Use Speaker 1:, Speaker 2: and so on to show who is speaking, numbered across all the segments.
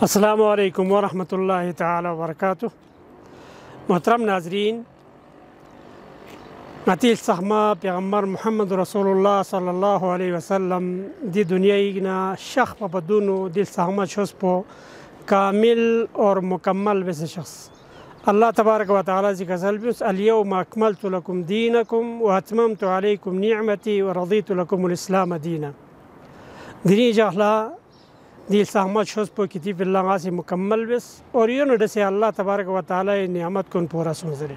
Speaker 1: अस्सलामु अलैकुम वरहमतुल्लाहि तआला वबरकातुहू। मोहतरम नाजरीन, अतील सहमा पैगम्बर मोहम्मद रसूलुल्लाह सल्लल्लाहु अलैहि वसल्लम दी दुनिया ना शख पदुनो दिल सहमा शख्स पो कामिल और मुकम्मल वैसे शख्स अल्लाह तबारक व तआला जी कसल बिस अल-यौम अकमलतु लकुम दीनकुम व अतममतु अलैकुम निअमती व रदीतु लकुमुल इस्लाम दीना। दीनी जहला दिल सहमत शोस पो किती बिल्ला से मुकम्मल बस और यो नडे से अल्लाह तबारक व तआला नियामत को पूरा सोचरे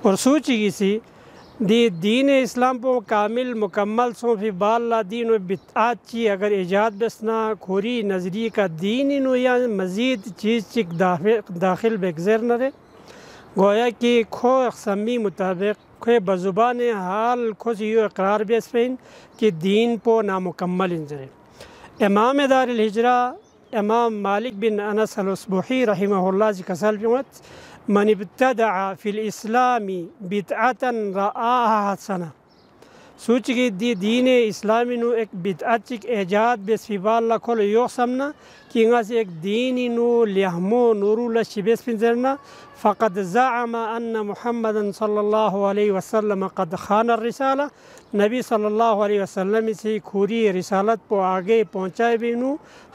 Speaker 1: और सोची सी दी दीन इस्लाम पो कामिल मुकम्मल सो फिर बाला दीन व बिदअत ची अगर इजाद बसना खोरी नजरिए का दीन नो या मज़ीद चीज़ चिक दाखिल बेगज़र न रे गोया कि खो अक़समी मुताबिक खे बज़ुबान हाल खुद यो इकरार बेसफेन कि दीन पो नामुकम्मल इंजरे। इमाम दारुल हिजरा इमाम मालिक बिन अनस अल-उसबुही रहिमहुल्लाह जी कसल बिमत मन इब्तदअ फिल इस्लामी बिदअतन रआहा हसना। सोच के दीन इस्लामी नु एक बिदअत चिक एजाद बेसफिबाल लखोल यो समना कि इंगा से एक दीन नु लिहमो नूरुल शिबेस पिंजरना फ़क़द ज़अम अन्न मुहम्मदन सल्लल्लाहु अलैहि वसल्लम क़द खान रिसाला। नबी सल्लल्लाहु अलैहि वसल्लम से खूरी रिसालत को आगे पहुँचाए बिनु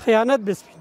Speaker 1: ख़यानत बिस्पिन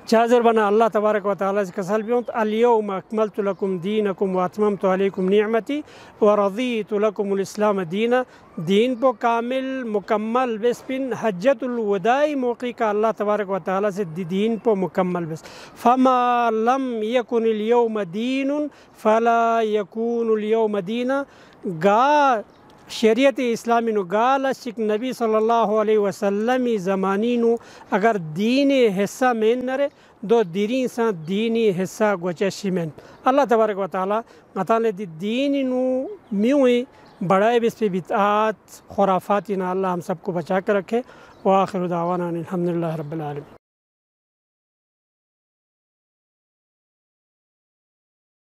Speaker 1: चाजर बना अल्लाह तबारक व तआला से कसल बियत अल-यौम अकमलतु लकुम दीनकुम व अतममतु अलैकुम निअमती व रदीतु लकुमुल इस्लाम दीना। दीन पो कामिल मुकम्मल बिस्पिन हज्जतुल वदाई मौक़ी का अल्लाह तबारक व तआला से दीन पो मुकम्मल बिस फमा लम यकुनिल यौम दीनुन फला यकूनुल यौम दीना। गा शरीयत इस्लामी नु गाल शिक नबी सल्लल्लाहु अलैहि वसल्लम ज़मानी नु अगर दीन हिस्सा में नरे दो दिरी सा दीनी हिस्सा गोचे शिमेन अल्लाह तबारक व तआला मतले दीन नु म्यूँ बड़ाए बिस पे बिदअत खुराफात ना अल्लाह हम सबको बचा कर रखे। व आखिर दावाना अल्हम्दुलिल्लाहि रब्बिल आलमीन।